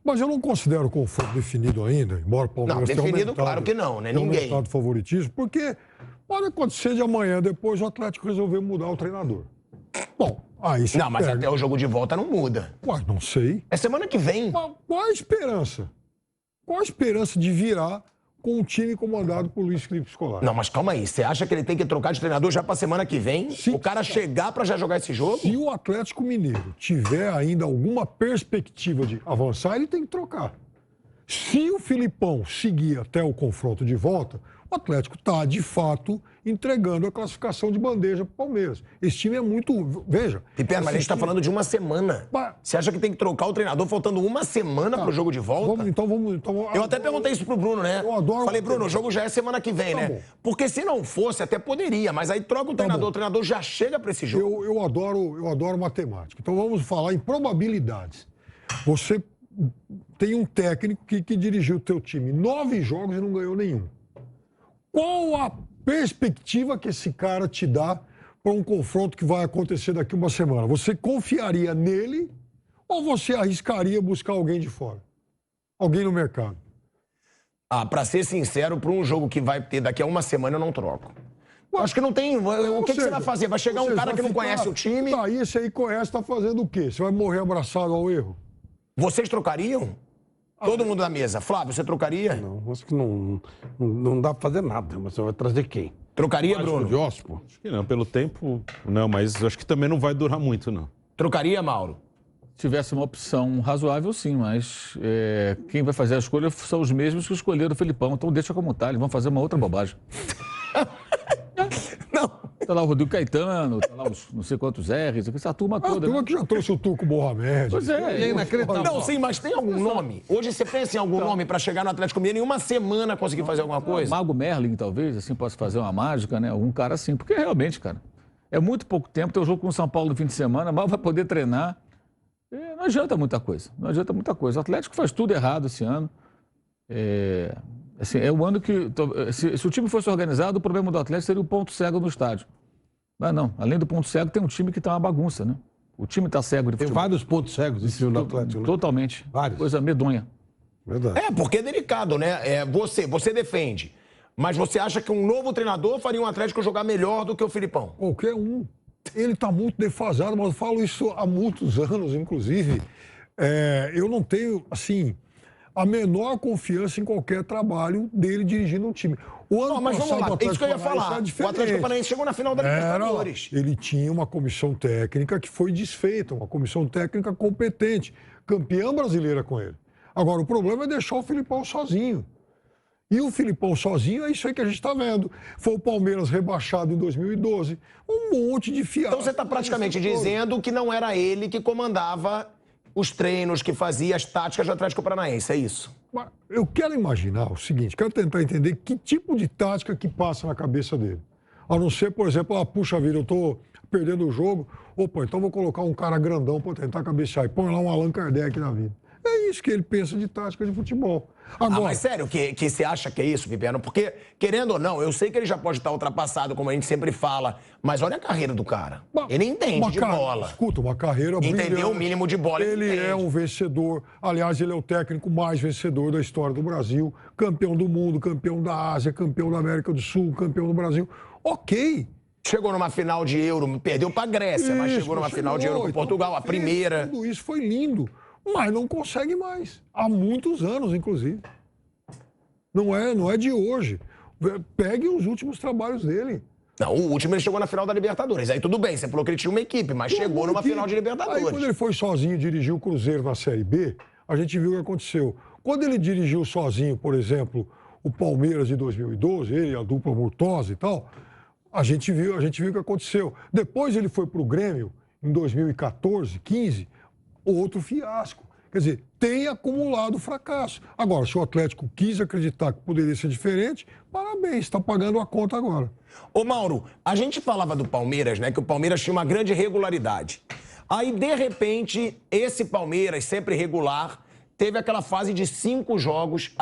Mas eu não considero o confronto definido ainda, embora o Palmeiras tenha definido, claro que não, né? Ninguém. Aumentado o favoritismo, porque pode acontecer de amanhã, depois o Atlético resolver mudar o treinador. Bom, aí você Não, mas até o jogo de volta não muda. Ué, não sei. É semana que vem. Mas qual a esperança? Qual a esperança de virar com um time comandado por Luiz Felipe Scolari? Não, mas calma aí. Você acha que ele tem que trocar de treinador já pra semana que vem? Sim. O cara chegar pra já jogar esse jogo? Se o Atlético Mineiro tiver ainda alguma perspectiva de avançar, ele tem que trocar. Se o Filipão seguir até o confronto de volta, o Atlético está, de fato, entregando a classificação de bandeja para o Palmeiras. Esse time é muito... Veja... Piperno, mas a gente está falando de uma semana. Você acha que tem que trocar o treinador faltando uma semana para o jogo de volta? Vamos, eu até perguntei isso pro Bruno, né? Eu adoro... Falei, Bruno, o jogo já é semana que vem, né? Bom. Porque se não fosse, até poderia, mas aí troca o treinador já chega para esse jogo. Eu adoro matemática. Então vamos falar em probabilidades. Você tem um técnico que dirigiu o teu time 9 jogos e não ganhou nenhum. Qual a perspectiva que esse cara te dá para um confronto que vai acontecer daqui uma semana? Você confiaria nele ou você arriscaria buscar alguém de fora? Alguém no mercado? Para ser sincero, para um jogo que vai ter daqui a uma semana, eu não troco. Acho que não tem... O que você vai fazer? Vai chegar um cara que não conhece o time? Tá, e esse aí conhece, está fazendo o quê? Você vai morrer abraçado ao erro? Vocês trocariam? Todo mundo na mesa. Flávio, você trocaria? Não, acho que não dá pra fazer nada. Mas você vai trazer quem? Trocaria, Bruno? De Ospo? Acho que não, pelo tempo, não, mas acho que também não vai durar muito, não. Trocaria, Mauro? Se tivesse uma opção razoável, sim, mas quem vai fazer a escolha são os mesmos que escolheram o Felipão. Então deixa como tá, eles vão fazer uma outra bobagem. Não. Tá lá o Rodrigo Caetano, tá lá os não sei quantos R's, essa turma toda. A turma que já trouxe o Turco Mohamed. Pois é inacreditável. Não, sim, mas tem algum nome? Hoje você pensa em algum nome para chegar no Atlético Mineiro em uma semana conseguir fazer alguma coisa? Mago Merlin, talvez, assim, possa fazer uma mágica, né? Algum cara assim. Porque realmente, cara, é muito pouco tempo. Tem um jogo com o São Paulo no fim de semana, mal vai poder treinar. Não adianta muita coisa. Não adianta muita coisa. O Atlético faz tudo errado esse ano. Assim, é o ano que... Se o time fosse organizado, o problema do Atlético seria o ponto cego no estádio. Mas não, além do ponto cego, tem um time que está uma bagunça, né? O time está cego de futebol. Tem vários pontos cegos esse time do Atlético, né? Totalmente. Vários. Coisa medonha. Verdade. Porque é delicado, né? Você defende. Mas você acha que um novo treinador faria um Atlético jogar melhor do que o Filipão? Qualquer um. Ele está muito defasado, mas eu falo isso há muitos anos, inclusive. Eu não tenho, assim, a menor confiança em qualquer trabalho dele dirigindo um time. O ano mas passado, vamos lá, o isso que eu ia falar. O Atlético Paranaense chegou na final da Libertadores. Ele tinha uma comissão técnica que foi desfeita, uma comissão técnica competente, campeã brasileira com ele. Agora, o problema é deixar o Filipão sozinho. E o Filipão sozinho é isso aí que a gente está vendo. Foi o Palmeiras rebaixado em 2012. Um monte de fiasco. Então você está praticamente dizendo que não era ele que comandava os treinos, que fazia as táticas do Atlético Paranaense, é isso? Eu quero imaginar o seguinte, quero tentar entender que tipo de tática que passa na cabeça dele. A não ser, por exemplo, puxa vida, eu estou perdendo o jogo, opa, então vou colocar um cara grandão para tentar cabecear e põe lá um Allan Kardec na vida. É isso que ele pensa de tática de futebol. Agora, mas sério que você acha que é isso, Piperno? Porque, querendo ou não, eu sei que ele já pode estar ultrapassado, como a gente sempre fala, mas olha a carreira do cara. Ele entende de bola. Escuta, uma carreira brilhante. Entendeu o mínimo de bola. Ele é um vencedor. Aliás, ele é o técnico mais vencedor da história do Brasil. Campeão do mundo, campeão da Ásia, campeão da América do Sul, campeão do Brasil. Ok. Chegou numa final de Euro, perdeu para a Grécia, mas chegou numa final de Euro com Portugal, a primeira. Tudo isso foi lindo. Mas não consegue mais. Há muitos anos, inclusive. Não é de hoje. Pegue os últimos trabalhos dele. Não, o último ele chegou na final da Libertadores. Aí tudo bem, você falou que ele tinha uma equipe, mas chegou numa final de Libertadores. Aí quando ele foi sozinho dirigir o Cruzeiro na Série B, a gente viu o que aconteceu. Quando ele dirigiu sozinho, por exemplo, o Palmeiras de 2012, ele, a dupla Murtosa e tal, a gente viu o que aconteceu. Depois ele foi para o Grêmio, em 2014, 15, outro fiasco. Quer dizer, tem acumulado fracasso. Agora, se o Atlético quis acreditar que poderia ser diferente, parabéns, está pagando a conta agora. Ô, Mauro, a gente falava do Palmeiras, né, que o Palmeiras tinha uma grande regularidade. Aí, de repente, esse Palmeiras, sempre regular, teve aquela fase de 5 jogos,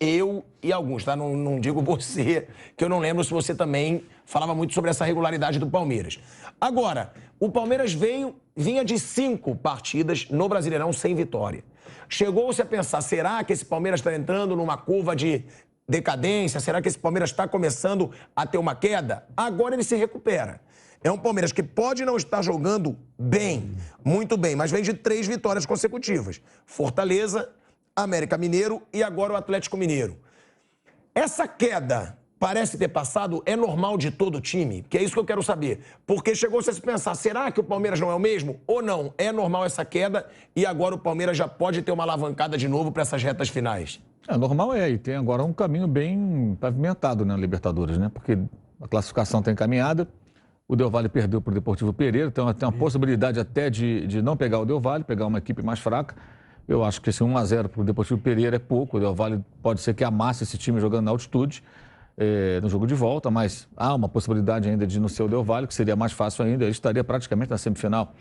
eu e alguns, tá? Não digo você, que eu não lembro se você também falava muito sobre essa regularidade do Palmeiras. Agora, o Palmeiras vinha de 5 partidas no Brasileirão sem vitória. Chegou-se a pensar, será que esse Palmeiras está entrando numa curva de decadência? Será que esse Palmeiras está começando a ter uma queda? Agora ele se recupera. É um Palmeiras que pode não estar jogando bem, muito bem, mas vem de 3 vitórias consecutivas. Fortaleza, América Mineiro e agora o Atlético Mineiro. Essa queda parece ter passado, é normal de todo o time? Que é isso que eu quero saber. Porque chegou-se a se pensar, será que o Palmeiras não é o mesmo? Ou não? É normal essa queda e agora o Palmeiras já pode ter uma alavancada de novo para essas retas finais? Normal e tem agora um caminho bem pavimentado na Libertadores, né? Porque a classificação está encaminhada, o Del Valle perdeu para o Deportivo Pereira, então tem uma possibilidade até de não pegar o Del Valle, pegar uma equipe mais fraca. Eu acho que esse 1-0 para o Deportivo Pereira é pouco, o Del Valle pode ser que amasse esse time jogando na altitude. No jogo de volta, mas há uma possibilidade ainda de não ser o Del Valle, que seria mais fácil ainda, ele estaria praticamente na semifinal.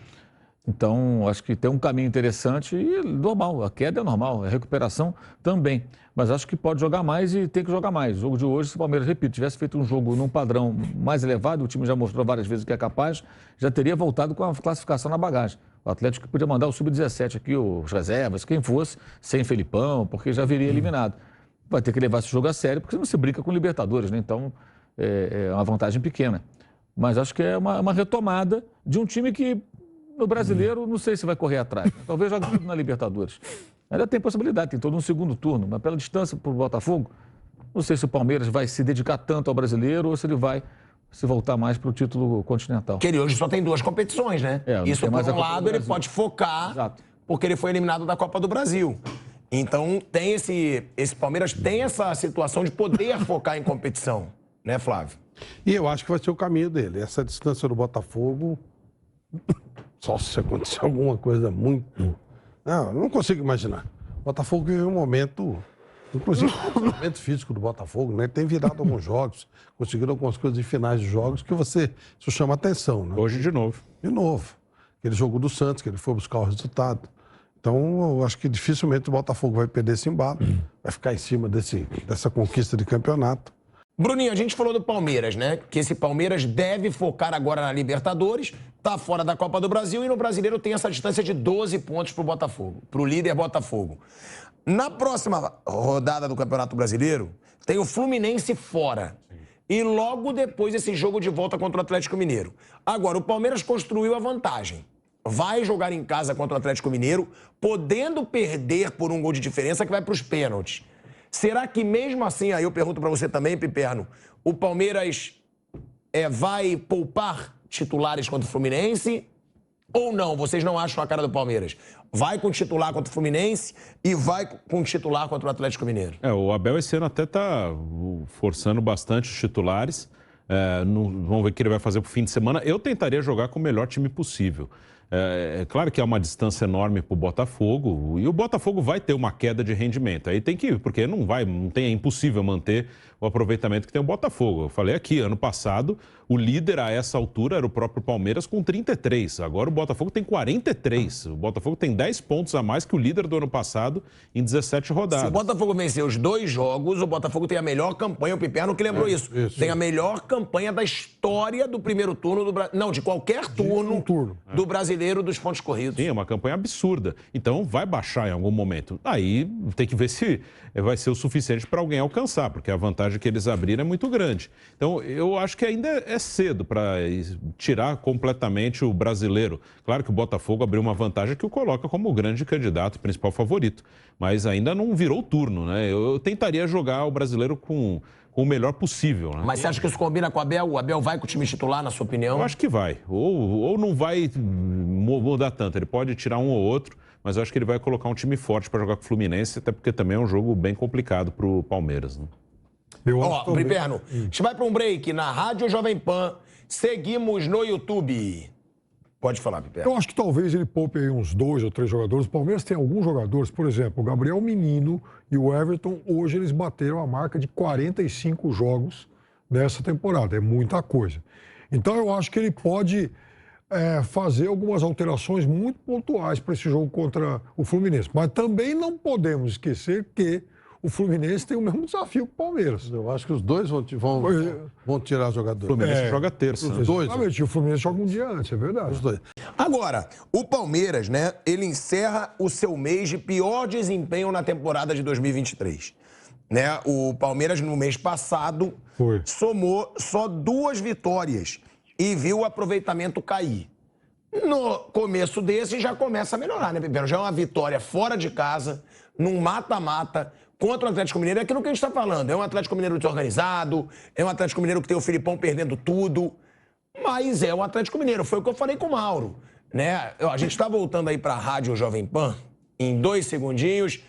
Então, acho que tem um caminho interessante e normal, a queda é normal, a recuperação também. Mas acho que pode jogar mais e tem que jogar mais. O jogo de hoje, se o Palmeiras, repito, tivesse feito um jogo num padrão mais elevado, o time já mostrou várias vezes que é capaz, já teria voltado com a classificação na bagagem. O Atlético podia mandar o Sub-17 aqui, os reservas, quem fosse, sem Felipão, porque já viria eliminado. Vai ter que levar esse jogo a sério, porque senão você brinca com Libertadores, né? Então, é uma vantagem pequena. Mas acho que é uma retomada de um time que, no brasileiro, não sei se vai correr atrás. Né? Talvez jogue tudo na Libertadores. Ainda tem possibilidade, tem todo um segundo turno, mas pela distância para o Botafogo, não sei se o Palmeiras vai se dedicar tanto ao brasileiro ou se ele vai se voltar mais para o título continental. Que ele hoje só tem 2 competições, né? Isso, por um lado, ele pode focar, Exato. Porque ele foi eliminado da Copa do Brasil. Então, tem esse Palmeiras tem essa situação de poder focar em competição, né, Flávio? E eu acho que vai ser o caminho dele. Essa distância do Botafogo, só se acontecer alguma coisa muito... Não consigo imaginar. O Botafogo vive um momento, inclusive o momento físico do Botafogo, né? Tem virado alguns jogos, conseguiram algumas coisas em finais de jogos que isso chama atenção, né? Hoje de novo. De novo. Aquele jogo do Santos, que ele foi buscar o resultado. Então, eu acho que dificilmente o Botafogo vai perder esse embalo, vai ficar em cima dessa conquista de campeonato. Bruninho, a gente falou do Palmeiras, né? Que esse Palmeiras deve focar agora na Libertadores, tá fora da Copa do Brasil e no Brasileiro tem essa distância de 12 pontos pro Botafogo, pro líder Botafogo. Na próxima rodada do Campeonato Brasileiro, tem o Fluminense fora. E logo depois esse jogo de volta contra o Atlético Mineiro. Agora, o Palmeiras construiu a vantagem. Vai jogar em casa contra o Atlético Mineiro, podendo perder por um gol de diferença que vai para os pênaltis. Será que mesmo assim, aí eu pergunto para você também, Piperno, o Palmeiras vai poupar titulares contra o Fluminense ou não? Vocês não acham a cara do Palmeiras? Vai com titular contra o Fluminense e vai com titular contra o Atlético Mineiro. O Abel esse ano até está forçando bastante os titulares. Vamos ver o que ele vai fazer pro fim de semana. Eu tentaria jogar com o melhor time possível. É claro que é uma distância enorme para o Botafogo e o Botafogo vai ter uma queda de rendimento. Aí tem que ir, porque é impossível manter o aproveitamento que tem o Botafogo. Eu falei aqui, ano passado, o líder a essa altura era o próprio Palmeiras com 33. Agora o Botafogo tem 43. O Botafogo tem 10 pontos a mais que o líder do ano passado em 17 rodadas. Se o Botafogo vencer os 2 jogos, o Botafogo tem a melhor campanha. O Piperno que lembrou isso. Tem a melhor campanha da história do primeiro turno de qualquer turno do brasileiro dos pontos corridos. Sim, é uma campanha absurda. Então vai baixar em algum momento. Aí tem que ver se vai ser o suficiente para alguém alcançar, porque a vantagem que eles abriram é muito grande. Então eu acho que ainda é cedo para tirar completamente o brasileiro. Claro que o Botafogo abriu uma vantagem que o coloca como o grande candidato, principal favorito. Mas ainda não virou o turno, né? Eu tentaria jogar o brasileiro com o melhor possível, né? Mas você acha que isso combina com o Abel? O Abel vai com o time titular, na sua opinião? Eu acho que vai. Ou não vai mudar tanto. Ele pode tirar um ou outro, mas eu acho que ele vai colocar um time forte para jogar com o Fluminense, até porque também é um jogo bem complicado para o Palmeiras, né? Piperno, a gente vai para um break na Rádio Jovem Pan. Seguimos no YouTube. Pode falar, Piperno. Eu acho que talvez ele poupe aí uns 2 ou 3 jogadores. O Palmeiras tem alguns jogadores, por exemplo, o Gabriel Menino e o Everton, hoje eles bateram a marca de 45 jogos nessa temporada. É muita coisa. Então eu acho que ele pode fazer algumas alterações muito pontuais para esse jogo contra o Fluminense. Mas também não podemos esquecer que o Fluminense tem o mesmo desafio que o Palmeiras. Eu acho que os dois vão tirar O jogadores. Fluminense joga terça. Os né? dois. Exatamente, o Fluminense joga um dia antes, é verdade. Os dois. Agora, o Palmeiras, né, ele encerra o seu mês de pior desempenho na temporada de 2023. Né? O Palmeiras, no mês passado, somou só 2 vitórias e viu o aproveitamento cair. No começo desse já começa a melhorar, né, Pipero? Já é uma vitória fora de casa, num mata-mata, contra o Atlético Mineiro. É aquilo que a gente está falando. É um Atlético Mineiro desorganizado, é um Atlético Mineiro que tem o Filipão perdendo tudo, mas é um Atlético Mineiro. Foi o que eu falei com o Mauro. Né? A gente está voltando aí para a Rádio Jovem Pan, em 2 segundinhos.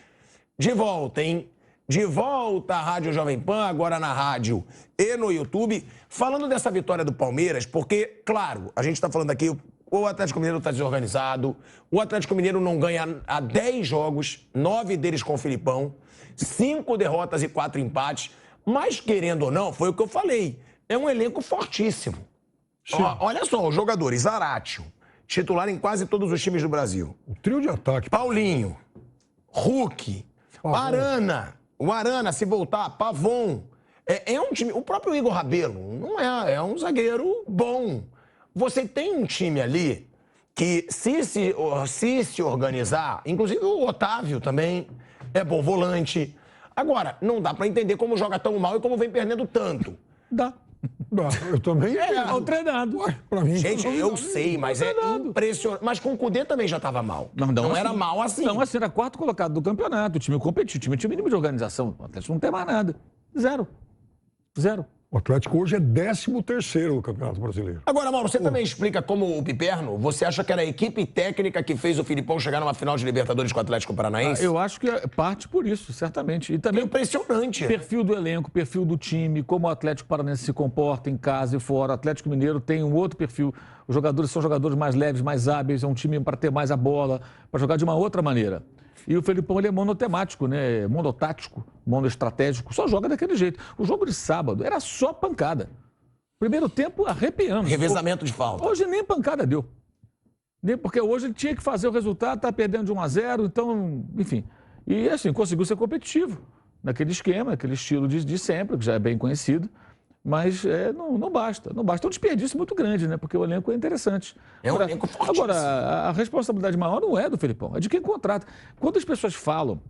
De volta, hein? De volta à Rádio Jovem Pan, agora na rádio e no YouTube, falando dessa vitória do Palmeiras, porque, claro, a gente está falando aqui, o Atlético Mineiro está desorganizado, o Atlético Mineiro não ganha há 10 jogos, 9 deles com o Filipão, 5 derrotas e 4 empates, mas, querendo ou não, foi o que eu falei, é um elenco fortíssimo. Olha só, os jogadores, Zaratio, titular em quase todos os times do Brasil. O trio de ataque. Paulinho, Hulk, Pavon. Arana, o Arana, se voltar, Pavon. É um time. O próprio Igor Rabelo não é um zagueiro bom. Você tem um time ali que, se organizar, inclusive o Otávio também é bom volante. Agora, não dá pra entender como joga tão mal e como vem perdendo tanto. Dá. Eu também. É o treinado. Pra mim, Gente, eu sei, mas é impressionante. Mas com o Cudê também já tava mal. Não era mal assim. Não, assim, era 4º colocado do campeonato. O time competiu, o time tinha mínimo de organização. O Atlético não tem mais nada. Zero. O Atlético hoje é 13º no Campeonato Brasileiro. Agora, Mauro, você também explica como o Piperno, você acha que era a equipe técnica que fez o Filipão chegar numa final de Libertadores com o Atlético Paranaense? Eu acho que parte por isso, certamente. E também É impressionante. o perfil do elenco, perfil do time, como o Atlético Paranaense se comporta em casa e fora. O Atlético Mineiro tem um outro perfil. Os jogadores são jogadores mais leves, mais hábeis, é um time para ter mais a bola, para jogar de uma outra maneira. E o Felipão, ele é monotemático, né? Monotático, monoestratégico, só joga daquele jeito. O jogo de sábado era só pancada. Primeiro tempo, arrepiando. Revezamento de falta. Hoje nem pancada deu. Porque hoje ele tinha que fazer o resultado, tá perdendo de 1-0, então, enfim. E assim, conseguiu ser competitivo naquele esquema, aquele estilo de sempre, que já é bem conhecido. Mas não basta. É um desperdício muito grande, né? Porque o elenco é interessante. É um elenco fortíssimo. Agora, a responsabilidade maior não é do Felipão, é de quem contrata. Quando as pessoas falam,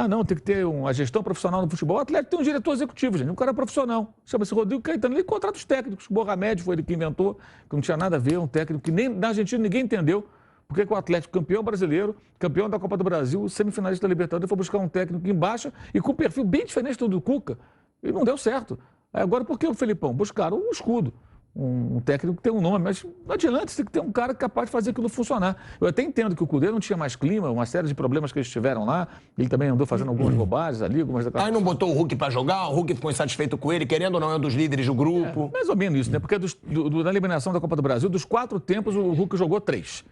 não, tem que ter uma gestão profissional no futebol, o Atlético tem um diretor executivo, gente. Um cara profissional. Chama-se Rodrigo Caetano. Ele contrata os técnicos. O Borramed foi ele que inventou, que não tinha nada a ver, um técnico que nem na Argentina ninguém entendeu. Porque o Atlético, campeão brasileiro, campeão da Copa do Brasil, semifinalista da Libertadores, foi buscar um técnico em baixa e com um perfil bem diferente do Cuca. E não deu certo. Agora, por que o Felipão? Buscaram um escudo, um técnico que tem um nome, mas não adianta, você tem que ter um cara capaz de fazer aquilo funcionar. Eu até entendo que o Cudê não tinha mais clima, uma série de problemas que eles tiveram lá, ele também andou fazendo algumas bobagens ali, algumas Aí não botou o Hulk pra jogar, o Hulk ficou insatisfeito com ele, querendo ou não, é um dos líderes do grupo. Mais ou menos isso, né? Porque na eliminação da Copa do Brasil, dos 4 tempos, o Hulk jogou 3,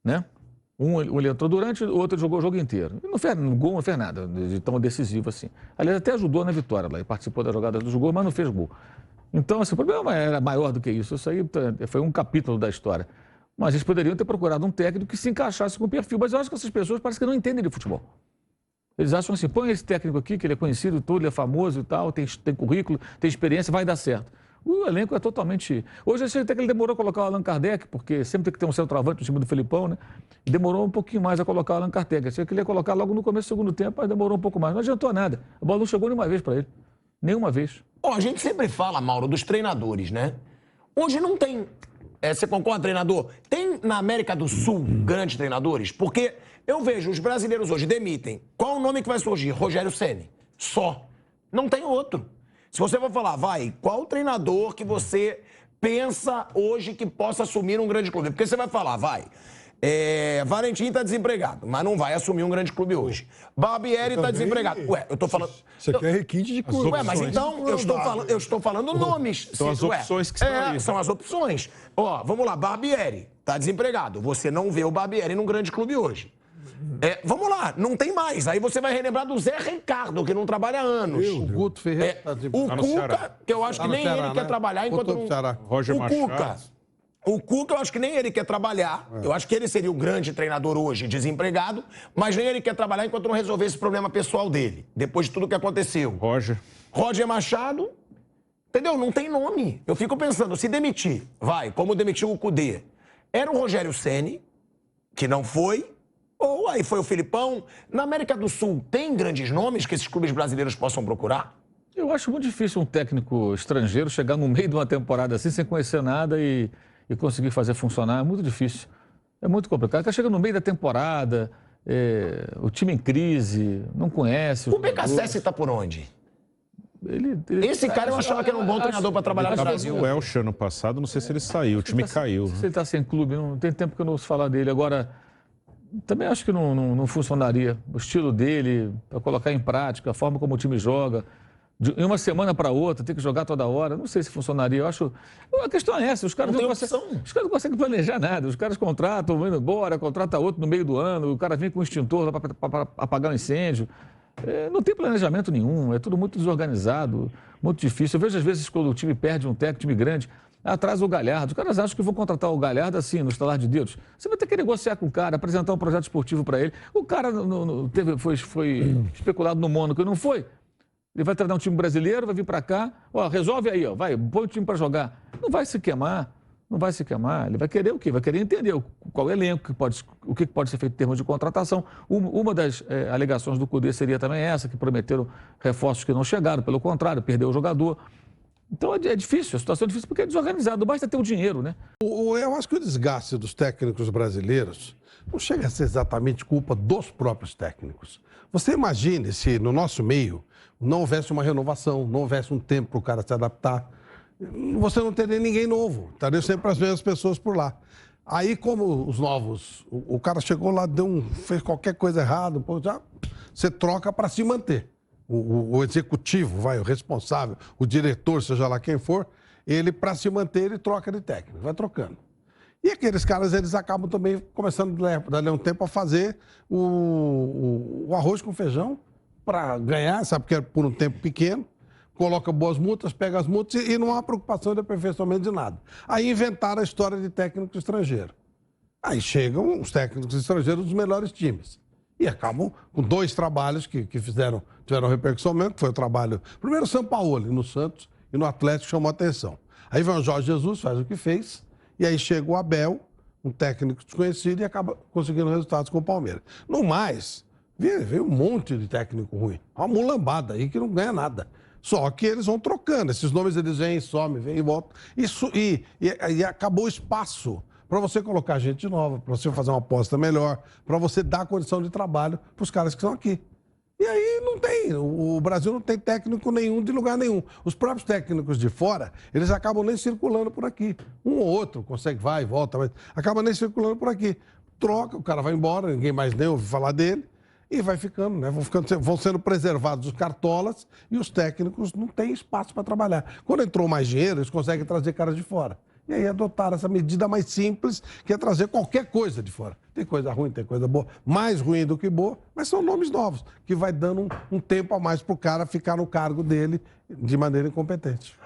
né? Um ele entrou durante, o outro jogou o jogo inteiro. E no gol não fez nada de tão decisivo assim. Aliás, até ajudou na vitória lá, ele participou da jogada dos gols, mas não fez gol. Então, assim, o problema era maior do que isso. Isso aí foi um capítulo da história. Mas eles poderiam ter procurado um técnico que se encaixasse com o perfil. Mas eu acho que essas pessoas parecem que não entendem de futebol. Eles acham assim, põe esse técnico aqui, que ele é conhecido, todo, ele é famoso e tal, tem currículo, tem experiência, vai dar certo. O elenco é totalmente... Hoje eu achei até que ele demorou a colocar o Allan Kardec, porque sempre tem que ter um centroavante no time do Felipão, né? Demorou um pouquinho mais a colocar o Allan Kardec. Achei que ele ia colocar logo no começo do segundo tempo, mas demorou um pouco mais. Não adiantou nada. A bola não chegou nenhuma vez para ele. Nenhuma vez. A gente sempre fala, Mauro, dos treinadores, né? Hoje não tem. Você concorda, treinador? Tem na América do Sul grandes treinadores? Porque eu vejo os brasileiros hoje demitem. Qual o nome que vai surgir? Rogério Ceni. Só. Não tem outro. Se você for falar, qual o treinador que você pensa hoje que possa assumir um grande clube? Porque você vai falar, Valentim está desempregado, mas não vai assumir um grande clube hoje. Barbieri está desempregado. Ué, eu tô falando... Você quer requinte de clube. Ué, mas então, eu estou falando nomes. São as opções que estão aí. São as opções. Vamos lá, Barbieri está desempregado. Você não vê o Barbieri num grande clube hoje. Vamos lá, não tem mais. Aí você vai relembrar do Zé Ricardo, que não trabalha há anos. O Guto Ferreira está o Cuca, que eu acho que nem ele quer trabalhar enquanto não... Roger Machado. O Cuca, eu acho que nem ele quer trabalhar. Eu acho que ele seria o grande treinador hoje, desempregado, mas nem ele quer trabalhar enquanto não resolver esse problema pessoal dele, depois de tudo que aconteceu. Roger Machado, entendeu? Não tem nome. Eu fico pensando, se demitir, como demitiu o Cudê, era o Rogério Ceni, que não foi, ou aí foi o Filipão. Na América do Sul, tem grandes nomes que esses clubes brasileiros possam procurar? Eu acho muito difícil um técnico estrangeiro chegar no meio de uma temporada assim, sem conhecer nada e conseguir fazer funcionar. É muito difícil. É muito complicado. O cara chega no meio da temporada, o time em crise, não conhece. O BKSS está por onde? Esse cara eu achava que era um bom treinador para trabalhar no Brasil. O Elche ano passado, não sei se ele saiu, o time caiu. Se ele está sem clube, não tem tempo que eu não ouço falar dele. Agora, também acho que não funcionaria. O estilo dele, para colocar em prática, a forma como o time joga. De uma semana para outra, tem que jogar toda hora. Não sei se funcionaria. Eu acho. A questão é essa: os caras não conseguem planejar nada. Os caras contratam, vão indo embora, contrata outro no meio do ano, o cara vem com um extintor para apagar um incêndio. Não tem planejamento nenhum, é tudo muito desorganizado, muito difícil. Eu vejo às vezes quando o time perde um técnico, time grande, atrás o Galhardo. Os caras acham que vão contratar o Galhardo assim, no estalar de dedos. Você vai ter que negociar com o cara, apresentar um projeto esportivo para ele. O cara foi especulado no Mônaco e não foi. Ele vai treinar um time brasileiro, vai vir para cá, resolve aí, põe o time para jogar. Não vai se queimar, não vai se queimar. Ele vai querer o quê? Vai querer entender qual elenco, o que pode ser feito em termos de contratação. Uma das alegações do Cudê seria também essa, que prometeram reforços que não chegaram, pelo contrário, perdeu o jogador. Então é difícil, a situação é difícil porque é desorganizado, basta ter o dinheiro, né? Eu acho que o desgaste dos técnicos brasileiros não chega a ser exatamente culpa dos próprios técnicos. Você imagine se no nosso meio não houvesse uma renovação, não houvesse um tempo para o cara se adaptar, você não teria ninguém novo, estariam sempre as mesmas pessoas por lá. Aí, como os novos, o cara chegou lá, fez qualquer coisa errada, já você troca para se manter. O executivo, o responsável, o diretor, seja lá quem for, ele, para se manter, ele troca de técnico, vai trocando. E aqueles caras, eles acabam também começando, dali a um tempo, a fazer o arroz com feijão para ganhar, sabe, porque é por um tempo pequeno, coloca boas multas, pega as multas e não há preocupação de aperfeiçoamento de nada. Aí inventaram a história de técnico estrangeiro. Aí chegam os técnicos estrangeiros dos melhores times. E acabam com 2 trabalhos que tiveram repercussão mesmo, que foi o trabalho... Primeiro o Sampaoli, no Santos, e no Atlético chamou a atenção. Aí vem o Jorge Jesus, faz o que fez, e aí chega o Abel, um técnico desconhecido, e acaba conseguindo resultados com o Palmeiras. No mais, veio um monte de técnico ruim. Uma mulambada aí que não ganha nada. Só que eles vão trocando. Esses nomes eles vêm, somem, vêm e voltam. E acabou o espaço para você colocar gente nova, para você fazer uma aposta melhor, para você dar condição de trabalho para os caras que estão aqui. E aí não tem. O Brasil não tem técnico nenhum de lugar nenhum. Os próprios técnicos de fora, eles acabam nem circulando por aqui. Um ou outro consegue, vai e volta, mas acaba nem circulando por aqui. Troca, o cara vai embora, ninguém mais nem ouve falar dele. E vai ficando, né? Vão sendo preservados os cartolas e os técnicos não têm espaço para trabalhar. Quando entrou mais dinheiro, eles conseguem trazer caras de fora. E aí adotaram essa medida mais simples, que é trazer qualquer coisa de fora. Tem coisa ruim, tem coisa boa, mais ruim do que boa, mas são nomes novos, que vai dando um tempo a mais para o cara ficar no cargo dele de maneira incompetente.